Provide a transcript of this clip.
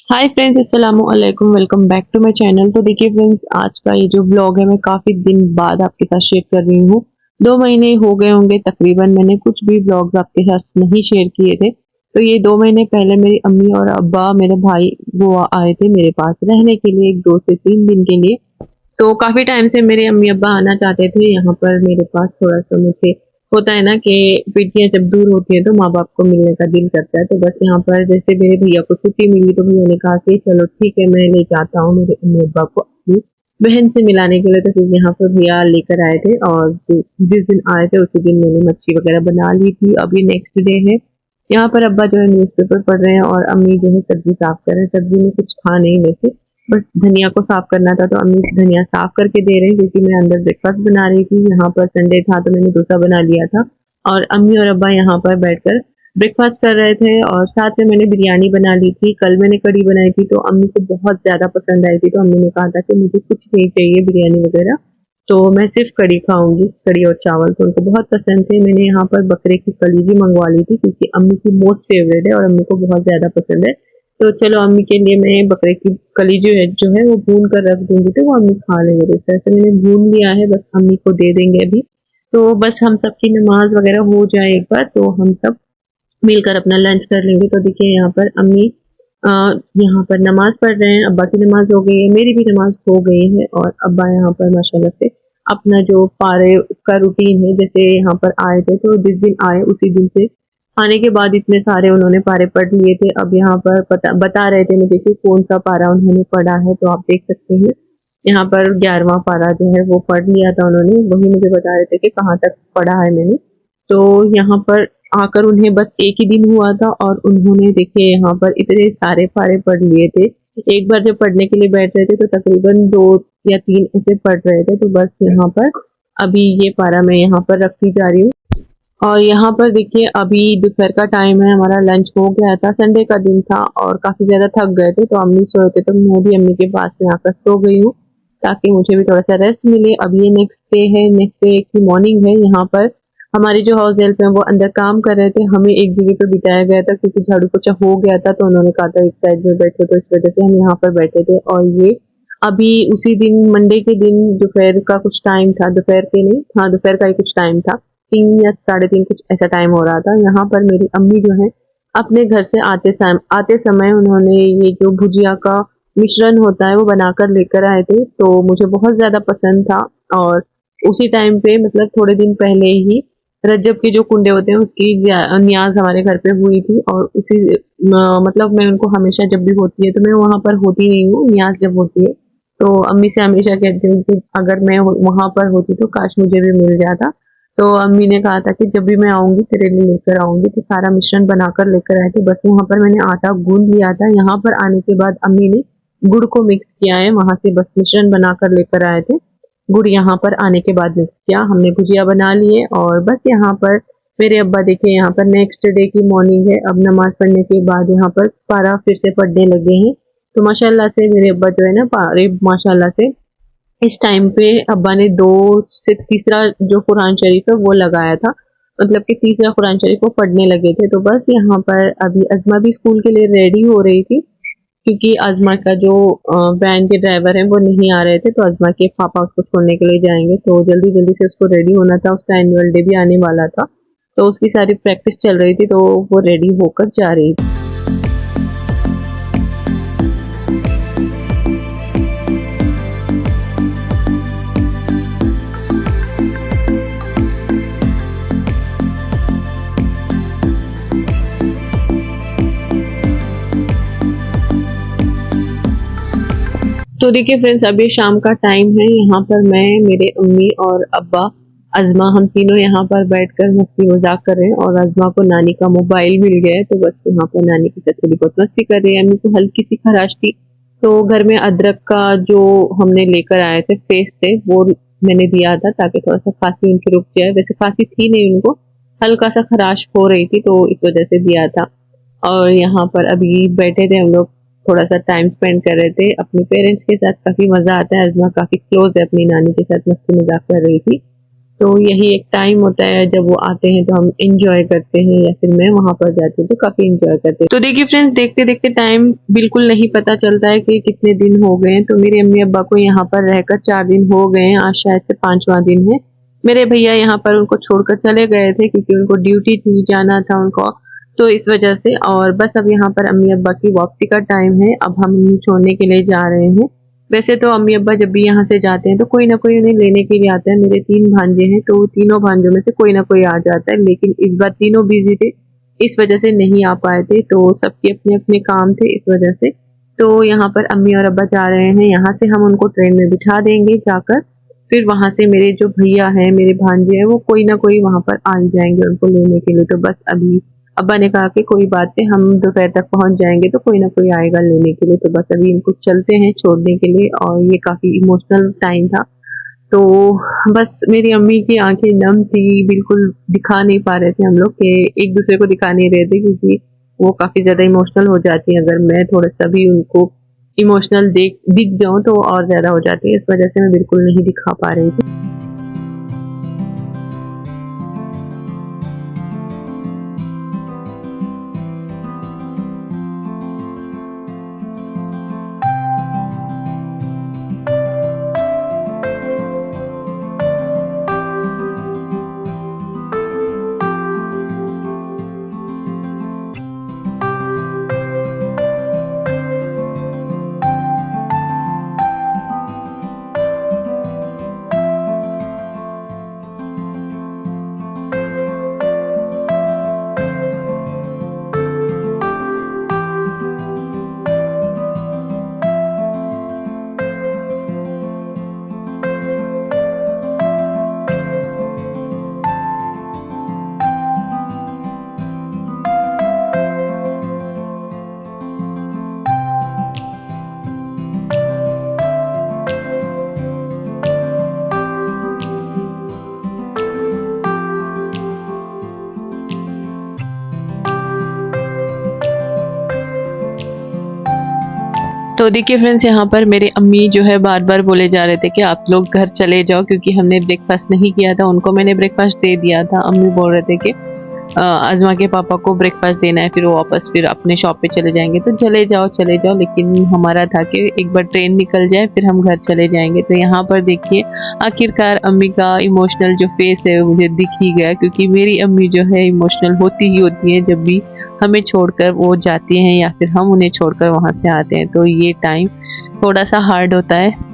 हाय friends, अस्सलाम वालेकुम। Welcome back to my channel. तो देखिए फ्रेंड्स, आज का ये जो ब्लॉग है मैं काफ़ी दिन बाद आपके साथ शेयर कर रही हूँ। 2 महीने हो गए होंगे तकरीबन, मैंने कुछ भी ब्लॉग्स आपके साथ नहीं शेयर किए थे। तो ये 2 महीने पहले मेरी अम्मी और अब्बा, मेरे भाई वो आए थे मेरे पास रहने के लिए 2 से 3 दिन के लिए। तो काफ़ी टाइम से मेरे अम्मी-अब्बा आना चाहते थे यहाँ पर मेरे पास। थोड़ा-सा मुझे होता है ना कि बेटियाँ जब दूर होती हैं तो माँ-बाप को मिलने का दिल करता है। तो बस यहाँ पर जैसे मेरे भैया को छुट्टी मिली तो भैया ने कहा कि चलो ठीक है, मैं लेके आता हूँ मेरे अम्मी-अब्बा को अपनी बहन से मिलाने के लिए। तो फिर यहाँ पर भैया लेकर आए थे और जिस दिन आए थे उसी दिन मैंने मच्छी वगैरह बना ली थी। अब ये नेक्स्ट डे है। यहाँ पर अब्बा जो है न्यूज़पेपर पढ़ रहे हैं और अम्मी जो है सब्ज़ी साफ कर रहे हैं। सब्ज़ी में कुछ था नहीं वैसे, बस धनिया को साफ करना था, तो अम्मी धनिया साफ करके दे रहे हैं क्योंकि मैं अंदर ब्रेकफास्ट बना रही थी। यहाँ पर संडे था तो मैंने डोसा बना लिया था और अम्मी और अब्बा यहाँ पर बैठकर ब्रेकफास्ट कर रहे थे और साथ में मैंने बिरयानी बना ली थी। कल मैंने कढ़ी बनाई थी तो अम्मी को बहुत ज़्यादा पसंद आई थी, तो अम्मी ने कहा था कि मुझे कुछ नहीं चाहिए बिरयानी वगैरह, तो मैं सिर्फ कढ़ी खाऊंगी, कढ़ी और चावल। तो उनको बहुत पसंद थे। मैंने यहाँ पर बकरे की कलीजी मंगवा ली थी क्योंकि अम्मी की मोस्ट फेवरेट है और अम्मी को बहुत ज़्यादा पसंद है। तो चलो अम्मी के लिए मैं बकरे की कलीजी जो है वो भून कर रख दूंगी तो वो अम्मी खा लेंगे। तो इस तरह से मैंने भून लिया है, बस अम्मी को दे देंगे अभी। तो बस हम सबकी नमाज वगैरह हो जाए एक बार तो हम सब मिलकर अपना लंच कर लेंगे। तो देखिए यहाँ पर अम्मी अ, यहाँ पर नमाज पढ़ रहे हैं। अब्बा की नमाज हो गई है, मेरी भी नमाज हो गई है और अब्बा यहाँ पर माशाल्लाह से अपना जो पारे का रूटीन है, जैसे यहाँ पर आए थे तो जिस दिन आए उसी दिन से आने के बाद इतने सारे उन्होंने पारे पढ़ लिए थे। अब यहाँ पर बता रहे थे मुझे कि कौन सा पारा उन्होंने पढ़ा है, तो आप देख सकते हैं यहाँ पर 11वां पारा जो है वो पढ़ लिया था उन्होंने। वही मुझे बता रहे थे कि कहाँ तक पढ़ा है मैंने। तो यहाँ पर आकर उन्हें बस एक ही दिन हुआ था और उन्होंने देखिए यहाँ पर इतने सारे पारे पढ़ लिए थे। एक बार जब पढ़ने के लिए बैठ रहे थे तो तकरीबन 2 या 3 ऐसे पढ़ रहे थे। तो बस यहाँ पर अभी ये पारा मैं यहाँ पर रखती जा रही हूँ और यहाँ पर देखिए अभी दोपहर का टाइम है, हमारा लंच हो गया था। संडे का दिन था और काफ़ी ज़्यादा थक गए थे तो अम्मी सोए थे तो मैं भी अम्मी के पास में आकर सो गई हूँ ताकि मुझे भी थोड़ा सा रेस्ट मिले। अब ये नेक्स्ट डे है, नेक्स्ट डे की मॉर्निंग है। यहाँ पर हमारी जो हाउस हेल्प है वो अंदर काम कर रहे थे, हमें एक जगह पे बिठाया गया था क्योंकि झाड़ू पोछा हो गया था तो उन्होंने कहा था एक साइड में बैठो, तो इस वजह से हम यहाँ पर बैठे थे। और ये अभी उसी दिन मंडे के दिन दोपहर का कुछ टाइम था, दोपहर के नहीं, हाँ दोपहर का ही कुछ टाइम था, 3 या साढ़े 3 कुछ ऐसा टाइम हो रहा था। यहाँ पर मेरी अम्मी जो है अपने घर से आते समय उन्होंने ये जो भुजिया का मिश्रण होता है वो बनाकर लेकर आए थे, तो मुझे बहुत ज़्यादा पसंद था। और उसी टाइम पे मतलब थोड़े दिन पहले ही रज्जब के जो कुंडे होते हैं उसकी न्याज हमारे घर पे हुई थी और उसी मतलब मैं उनको हमेशा जब भी होती है तो मैं वहाँ पर होती नहीं हूँ, न्याज जब होती है तो अम्मी से हमेशा कहती हूँ कि अगर मैं वहाँ पर होती तो काश मुझे भी मिल जाता। तो अम्मी ने कहा था कि जब भी मैं आऊँगी तेरे लिए लेकर आऊँगी, तो सारा मिश्रण बनाकर लेकर आए थे। बस वहाँ पर मैंने आटा गूँध लिया था। यहाँ पर आने के बाद अम्मी ने गुड़ को मिक्स किया है, वहाँ से बस मिश्रण बनाकर लेकर आए थे। गुड़ यहाँ पर आने के बाद मिक्स किया, हमने भुजिया बना लिए और बस यहाँ पर मेरे अब्बा देखिए यहाँ पर नेक्स्ट डे की मॉर्निंग है। अब नमाज पढ़ने के बाद यहाँ पर पारा फिर से पढ़ने लगे हैं। तो माशाल्लाह से मेरे अब्बा जो है ना पारे माशाल्लाह से इस टाइम पे अब्बा ने 2 से तीसरा जो कुरान शरीफ है वो लगाया था, मतलब कि तीसरा कुरान शरीफ वो पढ़ने लगे थे। तो बस यहाँ पर अभी अज़मा भी स्कूल के लिए रेडी हो रही थी क्योंकि अज़मा का जो वैन के ड्राइवर हैं वो नहीं आ रहे थे, तो अज़मा के पापा उसको छोड़ने के लिए जाएंगे तो जल्दी जल्दी से उसको रेडी होना था। उसका एनुअल डे भी आने वाला था तो उसकी सारी प्रैक्टिस चल रही थी, तो वो रेडी होकर जा रही थी। तो देखिए फ्रेंड्स, अभी शाम का टाइम है। यहाँ पर मैं, मेरे अम्मी और अब्बा, अज़मा, हम तीनों यहाँ पर बैठकर मस्ती मजाक कर रहे हैं और अज़मा को नानी का मोबाइल मिल गया है तो बस यहाँ पर नानी के साथ थोड़ी बहुत मस्ती कर रही है। अम्मी को हल्की सी खराश थी तो घर में अदरक का जो हमने लेकर आए थे पेस्ट थे वो मैंने दिया था ताकि थोड़ा सा खांसी उनकी रुक जाए। वैसे खांसी थी नहीं उनको, हल्का सा खराश हो रही थी तो इस वजह से दिया था। और यहाँ पर अभी बैठे थे हम लोग, थोड़ा सा टाइम स्पेंड कर रहे थे अपने पेरेंट्स के साथ। काफ़ी मज़ा आता है, अज़मा काफ़ी क्लोज है अपनी नानी के साथ, मस्ती मजाक कर रही थी। तो यही एक टाइम होता है जब वो आते हैं तो हम इंजॉय करते हैं, या फिर मैं वहां पर जाती हूँ तो काफी इंजॉय करते हैं। तो देखिए फ्रेंड्स, देखते देखते टाइम बिल्कुल नहीं पता चलता है कि कितने दिन हो गए हैं। तो मेरे अम्मी अब्बा को यहाँ पर रहकर 4 दिन हो गए हैं, आज शायद से 5वां दिन है। मेरे भैया यहाँ पर उनको छोड़कर चले गए थे क्योंकि उनको ड्यूटी थी, जाना था उनको, तो इस वजह से। और बस अब यहाँ पर अम्मी अब्बा की वापसी का टाइम है, अब हम उन्हें छोड़ने के लिए जा रहे हैं। वैसे तो अम्मी अब्बा जब भी यहाँ से जाते हैं तो कोई ना कोई उन्हें लेने के लिए आता है। मेरे 3 भांजे हैं तो तीनों भांजों में से कोई ना कोई आ जाता है, लेकिन इस बार तीनों बिजी थे, इस वजह से नहीं आ पाए थे। तो सबके अपने अपने काम थे इस वजह से। तो यहाँ पर अम्मी और अब्बा जा रहे हैं, यहाँ से हम उनको ट्रेन में बिठा देंगे जाकर, फिर वहां से मेरे जो भैया हैं, मेरे भांजे हैं, वो कोई ना कोई वहां पर आ ही जाएंगे उनको लेने के लिए। तो बस अभी अब्बा ने कहा कि कोई बात नहीं, हम दोपहर तक पहुंच जाएंगे तो कोई ना कोई आएगा लेने के लिए। तो बस अभी इनको चलते हैं छोड़ने के लिए, और ये काफी इमोशनल टाइम था। तो बस मेरी अम्मी की आंखें नम थी, बिल्कुल दिखा नहीं पा रहे थे हम लोग, कि एक दूसरे को दिखा नहीं रहे थे, क्योंकि वो काफी ज्यादा इमोशनल हो जाती है। अगर मैं थोड़ा सा भी उनको इमोशनल दिख जाऊं तो और ज्यादा हो जाती है, इस वजह से मैं बिल्कुल नहीं दिखा पा रही थी। तो देखिए फ्रेंड्स, यहाँ पर मेरे अम्मी जो है बार बार बोले जा रहे थे कि आप लोग घर चले जाओ, क्योंकि हमने ब्रेकफास्ट नहीं किया था। उनको मैंने ब्रेकफास्ट दे दिया था। अम्मी बोल रहे थे कि अज़मा के पापा को ब्रेकफास्ट देना है, फिर वो वापस फिर अपने शॉप पे चले जाएंगे, तो चले जाओ चले जाओ। लेकिन हमारा था कि एक बार ट्रेन निकल जाए फिर हम घर चले जाएंगे। तो यहाँ पर देखिए आखिरकार अम्मी का इमोशनल जो फेस है वो मुझे दिख ही गया, क्योंकि मेरी अम्मी जो है इमोशनल होती ही होती है जब भी हमें छोड़कर वो जाती हैं या फिर हम उन्हें छोड़कर वहाँ से आते हैं। तो ये टाइम थोड़ा सा हार्ड होता है।